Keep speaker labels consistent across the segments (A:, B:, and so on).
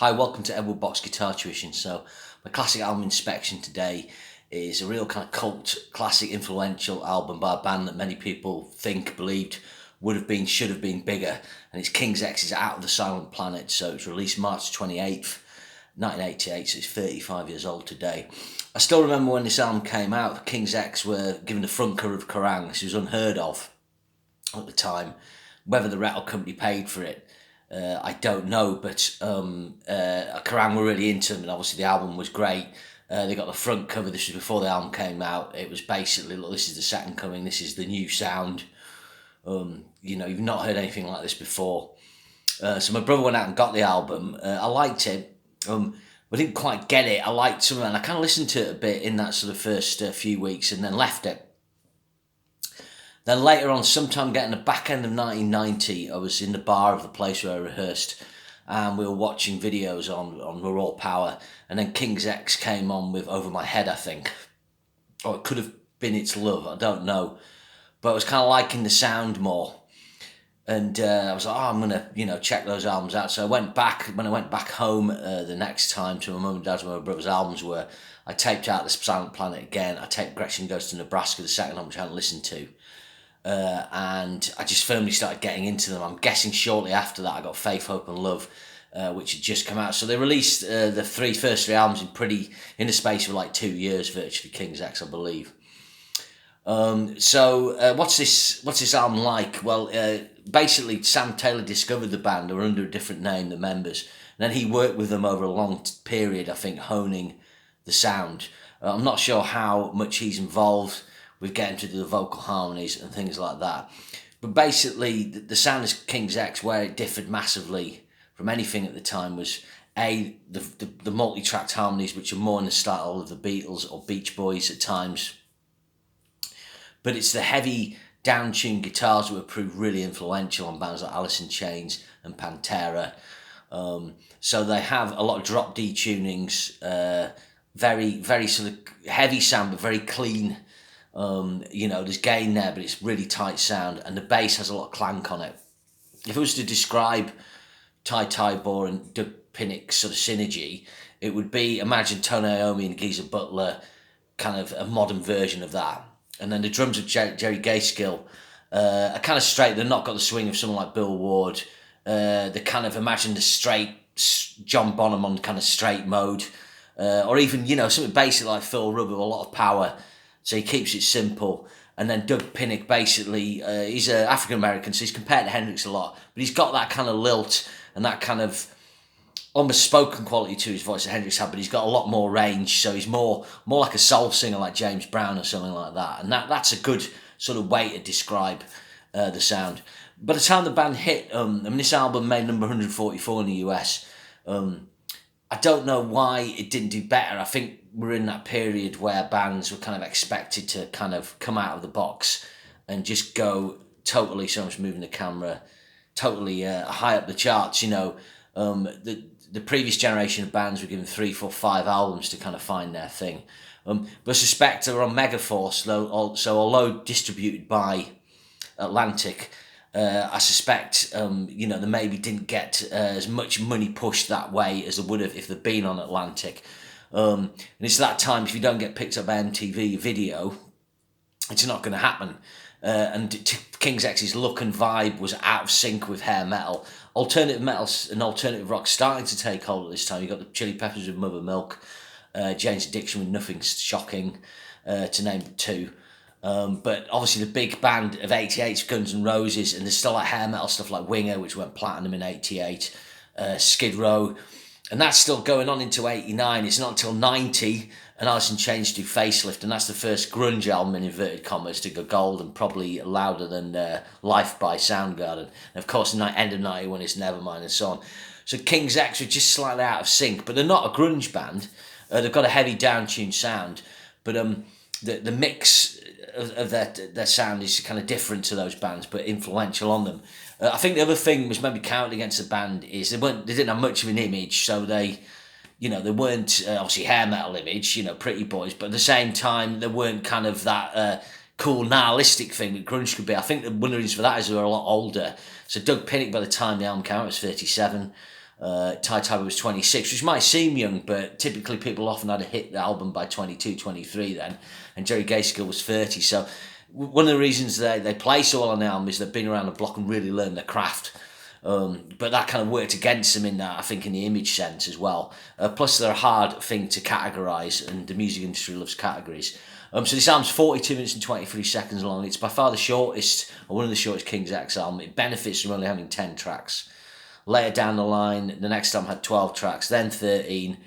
A: Hi, welcome to Edward Box Guitar Tuition. So my classic album inspection today is a real kind of cult, classic, influential album by a band that many people believed would have been, should have been bigger. And it's King's X's Out of the Silent Planet. So it was released March 28th, 1988, so it's 35 years old today. I still remember when this album came out, King's X were given the front cover of Kerrang. This was unheard of at the time. Whether the record company paid for it, I don't know, but Kerrang were really into them, and obviously the album was great. They got the front cover. This was before the album came out. It was basically, look, this is the second coming. This is the new sound. You've not heard anything like this before. So my brother went out and got the album. I liked it. I didn't quite get it. I liked some, and I kind of listened to it a bit in that sort of first few weeks, and then left it. Then later on, sometime getting the back end of 1990, I was in the bar of the place where I rehearsed, and we were watching videos on Raw Power, and then King's X came on with Over My Head, I think. Or it could have been It's Love, I don't know. But I was kind of liking the sound more. And I was like, I'm going to, check those albums out. So when I went back home the next time to my mum and dad's where my brother's albums were, I taped out The Silent Planet again. I taped Gretchen Goes to Nebraska, the second album, which I hadn't listened to. And I just firmly started getting into them. I'm guessing shortly after that I got Faith, Hope and Love, which had just come out. So they released the first three albums in the space of like 2 years virtually, King's X, I believe. What's this album like? Well, basically Sam Taylor discovered the band. They were under a different name, the members. And then he worked with them over a long period, I think, honing the sound. I'm not sure how much he's involved with getting to do the vocal harmonies and things like that. But basically, the sound of King's X, where it differed massively from anything at the time, was the multi-tracked harmonies, which are more in the style of the Beatles or Beach Boys at times. But it's the heavy, down-tuned guitars that were proved really influential on bands like Alice in Chains and Pantera. So they have a lot of drop D tunings, very, very sort of heavy sound, but very clean. There's gain there, but it's really tight sound, and the bass has a lot of clank on it. If I was to describe Ty Tybor and Doug Pinnick's sort of synergy, it would be, imagine Tony Iommi and Geezer Butler, kind of a modern version of that. And then the drums of Jerry Gaskill are kind of straight. They're not got the swing of someone like Bill Ward. They kind of imagine the straight John Bonham on kind of straight mode, or even something basic like Phil Rudd with a lot of power. So he keeps it simple. And then Doug Pinnick, basically, he's African American, so he's compared to Hendrix a lot, but he's got that kind of lilt and that kind of almost spoken quality to his voice that Hendrix had, but he's got a lot more range, so he's more like a soul singer like James Brown or something like that. And that's a good sort of way to describe the sound. By the time the band hit, this album made number 144 in the US. I don't know why it didn't do better. I think we're in that period where bands were kind of expected to kind of come out of the box and just go totally, so much moving the camera, totally high up the charts. The previous generation of bands were given 3, 4, 5 albums to kind of find their thing. But I suspect they were on Megaforce, so although distributed by Atlantic, I suspect they maybe didn't get as much money pushed that way as they would have if they'd been on Atlantic. And it's that time, if you don't get picked up by MTV Video, it's not going to happen. And King's X's look and vibe was out of sync with hair metal. Alternative metal and alternative rock starting to take hold at this time. You've got the Chili Peppers with Mother Milk, Jane's Addiction with Nothing Shocking, to name two. But obviously the big band of 88's Guns N' Roses, and there's still like hair metal stuff like Winger, which went platinum in 88, Skid Row, and that's still going on into 89. It's not until 90 and Alice in Chains do Facelift, and that's the first grunge album in inverted commas to go gold, and probably louder than Life by Soundgarden. And of course, end of 91 is Nevermind and so on. So King's X are just slightly out of sync, but they're not a grunge band. They've got a heavy down-tuned sound, but the mix of their sound is kind of different to those bands, but influential on them. I think the other thing was maybe counted against the band is they didn't have much of an image, so they weren't obviously hair metal image, pretty boys, but at the same time they weren't kind of that cool nihilistic thing that grunge could be. I think the one reason for that is they were a lot older. So Doug Pinnick, by the time the album came out, was 37. Ty Tiber was 26, which might seem young, but typically people often had a hit album by 22, 23 then, and Jerry Gaskill was 30. So one of the reasons they play so well on the album is they've been around the block and really learned their craft. But that kind of worked against them in that, I think, in the image sense as well. Plus, they're a hard thing to categorise, and the music industry loves categories. So this album's 42 minutes and 23 seconds long. It's by far the shortest, or one of the shortest King's X album. It benefits from only having 10 tracks. Later down the line, the next album had 12 tracks, then 13,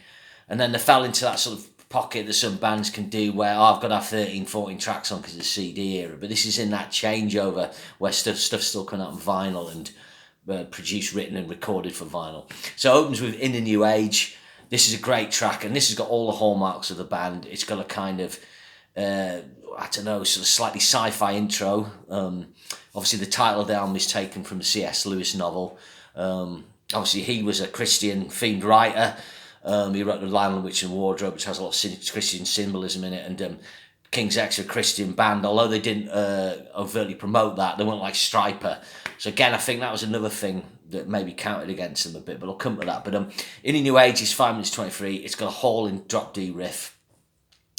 A: and then they fell into that sort of pocket that some bands can do where, I've got to have 13, 14 tracks on because of the CD era. But this is in that changeover where stuff's still coming out on vinyl and produced, written and recorded for vinyl. So it opens with In the New Age. This is a great track, and this has got all the hallmarks of the band. It's got a kind of, I don't know, sort of slightly sci-fi intro. Obviously the title of the album is taken from the C.S. Lewis novel. Obviously he was a Christian-themed writer. He wrote The Lion, the Witch and Wardrobe, which has a lot of Christian symbolism in it, and King's X are a Christian band, although they didn't overtly promote that. They weren't like Stryper. So again, I think that was another thing that maybe counted against them a bit, but I'll come to that. But In a New Age is 5 minutes 23. It's got a hauling drop D riff.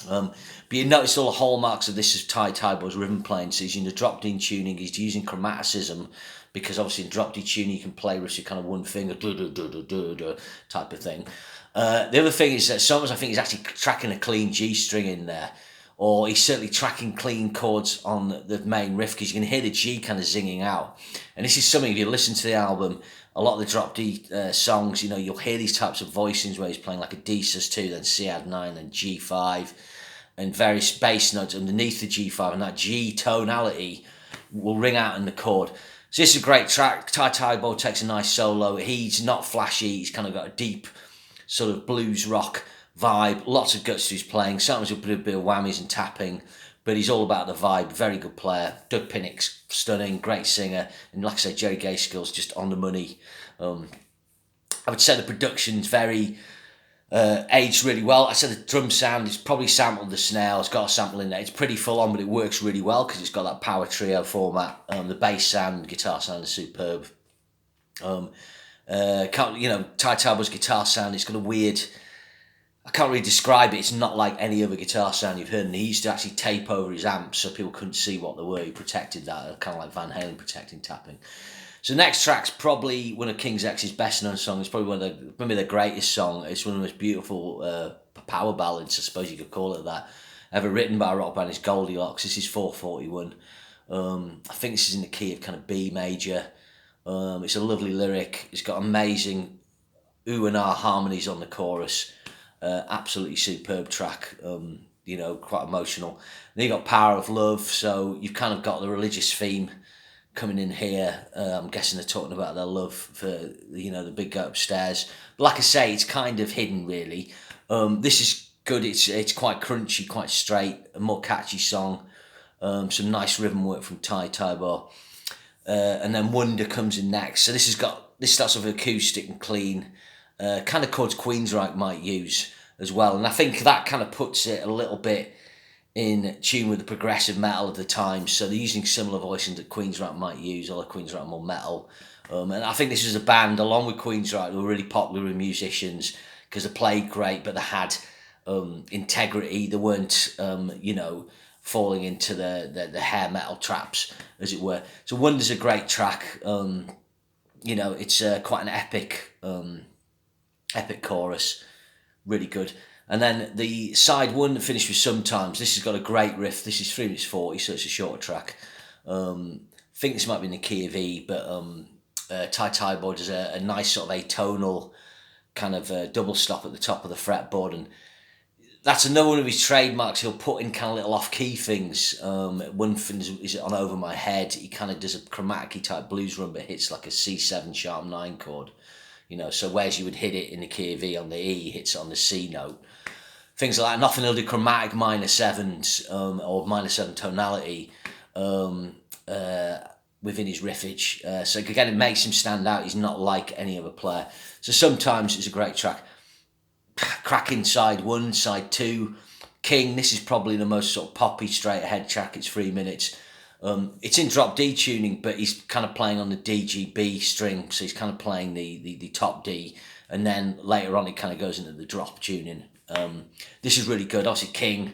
A: But you notice all the hallmarks of this is Ty Tybo's rhythm playing. So he's using the drop D tuning, he's using chromaticism, because obviously in drop D tuning you can play riffs with kind of one finger, type of thing. The other thing is that sometimes I think he's actually tracking a clean G string in there, or he's certainly tracking clean chords on the main riff, because you can hear the G kind of zinging out. And this is something, if you listen to the album, a lot of the drop D songs, you know, you'll hear these types of voicings where he's playing like a D sus2, then C add 9, then G5, and various bass notes underneath the G5, and that G tonality will ring out in the chord. So this is a great track. Ty Tybo takes a nice solo. He's not flashy, he's kind of got a deep sort of blues rock vibe, lots of guts to his playing. Sometimes he'll put a bit of whammies and tapping, but he's all about the vibe. Very good player. Doug Pinnick's stunning, great singer, and like I say, Jerry Gaskill's just on the money. I would say the production's very aged really well. I said the drum sound is probably sampled the snare. It's got a sample in there. It's pretty full on, but it works really well because it's got that power trio format. The bass sound, guitar sound is superb. Ty Tabo's guitar sound, it's got a weird, I can't really describe it. It's not like any other guitar sound you've heard. And he used to actually tape over his amps so people couldn't see what they were. He protected that, kind of like Van Halen protecting tapping. So the next track's probably one of King's X's best known songs. It's probably maybe their greatest song. It's one of the most beautiful power ballads, I suppose you could call it that, ever written by a rock band. It's Goldilocks. This is 441. I think this is in the key of kind of B major. It's a lovely lyric. It's got amazing ooh and ah harmonies on the chorus. Absolutely superb track. Quite emotional. Then you got Power of Love. So you've kind of got the religious theme coming in here. I'm guessing they're talking about their love for the big guy upstairs. But like I say, it's kind of hidden really. This is good. It's quite crunchy, quite straight, a more catchy song. Some nice rhythm work from Ty Tybo. And then Wonder comes in next. So this starts with acoustic and clean, kind of chords Queensryche might use as well. And I think that kind of puts it a little bit in tune with the progressive metal of the time. So they're using similar voicing that Queensryche might use, although Queensryche are more metal. And I think this was a band, along with Queensryche, who were really popular with musicians because they played great, but they had integrity. They weren't, falling into the hair metal traps, as it were. So Wonder's a great track. It's quite an epic chorus, really good. And then the side one finished with Sometimes. This has got a great riff. This is 3 minutes 40, so it's a shorter track. I think this might be in the key of E, but Ty Tybo does a nice sort of atonal kind of double stop at the top of the fretboard, and that's another one of his trademarks. He'll put in kind of little off-key things. One thing is on Over My Head. He kind of does a chromatic type blues run, but hits like a C7 sharp 9 chord. So whereas you would hit it in the key of E on the E, he hits it on the C note. Things like that. And often he'll do chromatic minor 7s or minor 7 tonality within his riffage. So again, it makes him stand out. He's not like any other player. So Sometimes it's a great track. Cracking side 1, side 2. King, this is probably the most sort of poppy straight ahead track. It's 3 minutes. It's in drop D tuning, but he's kind of playing on the D, G, B string, so he's kind of playing the top D, and then later on it kind of goes into the drop tuning. This is really good. Obviously King,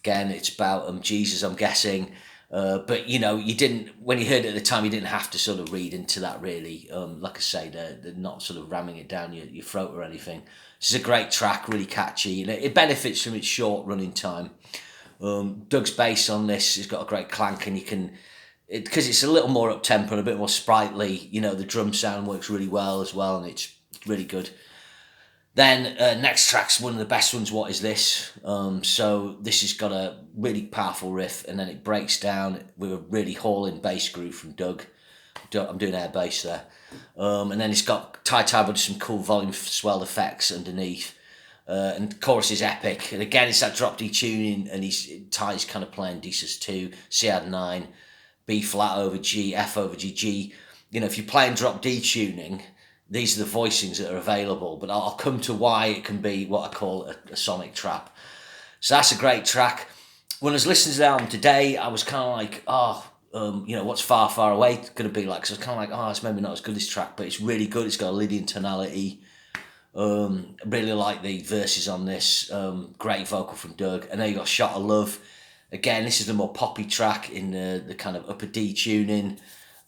A: again, it's about Jesus, I'm guessing. But you know, you didn't, when you heard it at the time, you didn't have to sort of read into that really. Like I say, they're not sort of ramming it down your throat or anything. This is a great track, really catchy, and it benefits from its short running time. Doug's bass on this has got a great clank, and you can, because it's a little more up tempo and a bit more sprightly, you know, the drum sound works really well as well, and it's really good. Then next track's one of the best ones, What Is This? So this has got a really powerful riff, and then it breaks down with a really hauling bass groove from Doug. I'm doing air bass there. And then it's got tied with some cool volume swelled effects underneath. And the chorus is epic. And again, it's that drop D tuning, and Ty's kind of playing D sus2, C add 9, B flat over G, F over G, G. You know, if you're playing drop D tuning, these are the voicings that are available, but I'll come to why it can be what I call a sonic trap. So that's a great track. When I was listening to the album today, I was kind of like, you know, what's Far, Far Away going to be like? So I was kind of like, it's maybe not as good as this track, but it's really good. It's got a Lydian tonality. I really like the verses on this. Great vocal from Doug. And then you got Shot of Love. Again, this is the more poppy track in the kind of upper D tuning.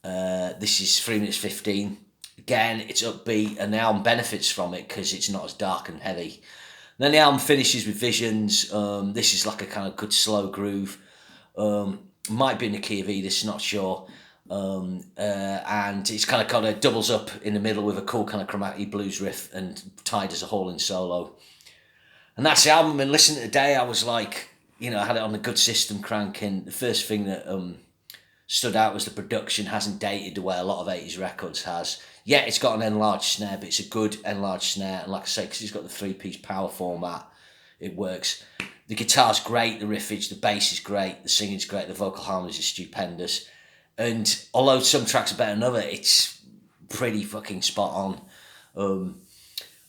A: This is 3 minutes 15. Again, it's upbeat, and the album benefits from it because it's not as dark and heavy. And then the album finishes with Visions. This is like a kind of good slow groove. Might be in the key of E, this, not sure. And it's kind of doubles up in the middle with a cool kind of chromatic blues riff, and tied as a hauling solo. And that's the album. And listening to it today, I was like, you know, I had it on the good system cranking. The first thing that stood out was the production hasn't dated the way a lot of 80s records has. Yeah, it's got an enlarged snare, but it's a good enlarged snare. And like I say, because it's got the 3-piece power format, it works. The guitar's great, the riffage, the bass is great, the singing's great, the vocal harmonies are stupendous. And although some tracks are better than others, it's pretty fucking spot on.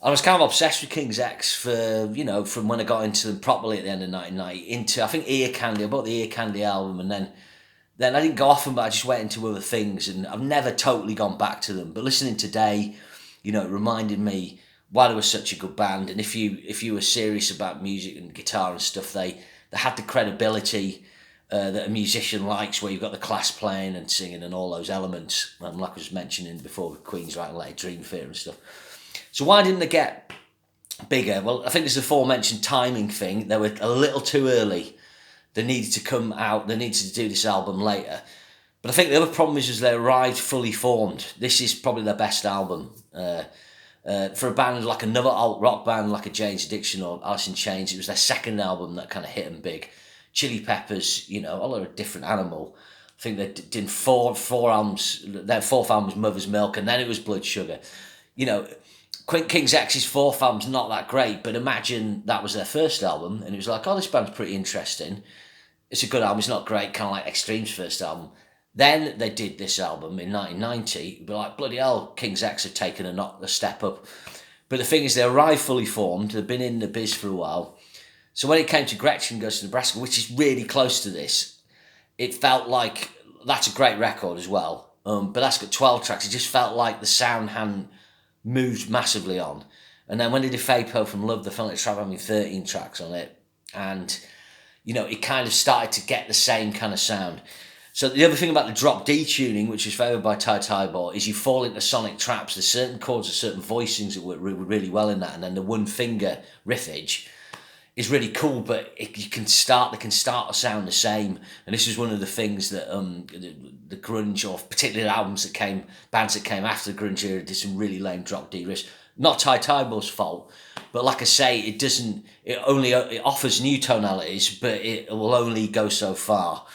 A: I was kind of obsessed with King's X for, you know, from when I got into them properly at the end of 1990 into, I think, Ear Candy. I bought the Ear Candy album, and then I didn't go off them, but I just went into other things, and I've never totally gone back to them. But listening today, you know, it reminded me why they were such a good band. And if you were serious about music and guitar and stuff, they had the credibility that a musician likes, where you've got the class playing and singing and all those elements. Like I was mentioning before with Queen's Right and Late Dream Theater and stuff. So why didn't they get bigger? Well, I think there's the aforementioned timing thing. They were a little too early. They needed to come out, they needed to do this album later. But I think the other problem is they arrived fully formed. This is probably their best album. For a band like another alt-rock band like a Jane's Addiction or Alice in Chains, it was their second album that kind of hit them big. Chili Peppers, you know, all are a different animal. I think they did four albums. Their fourth album was Mother's Milk, and then it was Blood Sugar. You know, King's X's fourth album's not that great, but imagine that was their first album, and it was like, this band's pretty interesting. It's a good album, it's not great, kind of like Extreme's first album. Then they did this album in 1990, but like, bloody hell, King's X have taken a step up. But the thing is, they arrived fully formed, they've been in the biz for a while. So when it came to Gretchen Goes to Nebraska, which is really close to this, it felt like, that's a great record as well, but that's got 12 tracks. It just felt like the sound hadn't moved massively on. And then when they did Fapo from Love, they felt like Trav having 13 tracks on it. And, you know, it kind of started to get the same kind of sound. So the other thing about the drop D tuning, which is favoured by Ty Tybor, is you fall into sonic traps. There's certain chords or certain voicings that work really well in that. And then the one finger riffage is really cool, but they can start to sound the same. And this is one of the things that the grunge, or particularly the bands that came after the grunge era, did some really lame drop D riffs. Not Ty Tybor's fault, but like I say, it offers new tonalities, but it will only go so far.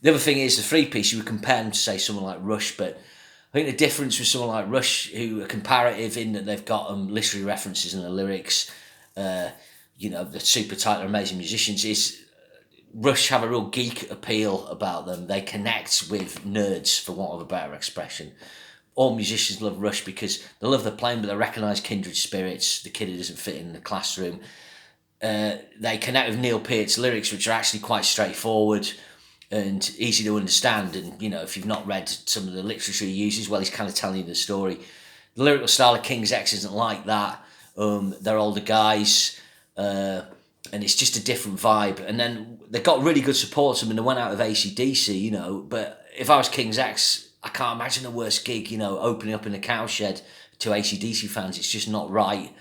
A: The other thing is the 3-piece, you would compare them to, say, someone like Rush, but I think the difference with someone like Rush, who are comparative in that they've got literary references in the lyrics, you know, the super tight, amazing musicians, is Rush have a real geek appeal about them. They connect with nerds, for want of a better expression. All musicians love Rush because they love the playing, but they recognise kindred spirits, the kid who doesn't fit in the classroom. They connect with Neil Peart's lyrics, which are actually quite straightforward. and easy to understand. And you know, if you've not read some of the literature he uses, well, he's kind of telling you the story. The lyrical style of King's X isn't like that. They're older guys, and it's just a different vibe. And then they got really good support. I mean, they went out of AC/DC, you know. But if I was King's X, I can't imagine a worse gig, you know, opening up in a cowshed to AC/DC fans. It's just not right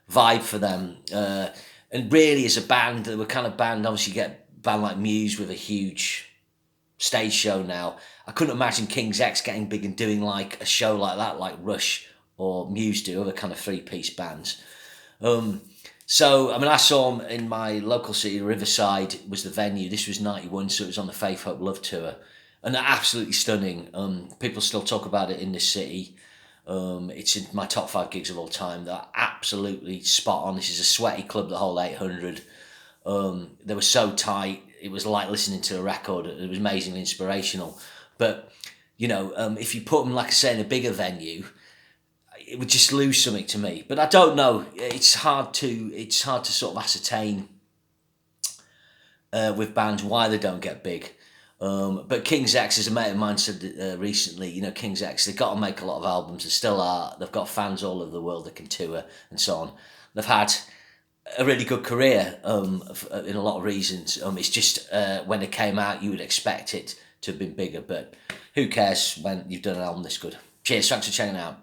A: vibe for them. And really, as a band, they were kind of band. Obviously, you get a band like Muse with a huge stage show now. I couldn't imagine King's X getting big and doing like a show like that, like Rush or Muse do, other kind of three-piece bands. So, I mean, I saw them in my local city, Riverside was the venue. This was 91, so it was on the Faith, Hope, Love tour. And they're absolutely stunning. People still talk about it in this city. It's in my top 5 gigs of all time. They're absolutely spot on. This is a sweaty club, the whole 800. They were so tight. It was like listening to a record. It was amazingly inspirational. But, you know, if you put them, like I say, in a bigger venue, it would just lose something to me. But I don't know. It's hard to sort of ascertain with bands why they don't get big. But King's X, as a mate of mine said recently, you know, King's X, they've got to make a lot of albums. They still are. They've got fans all over the world that can tour and so on. They've had a really good career in a lot of reasons. It's just when it came out, you would expect it to have been bigger. But who cares when you've done an album this good? Cheers. Thanks for checking it out.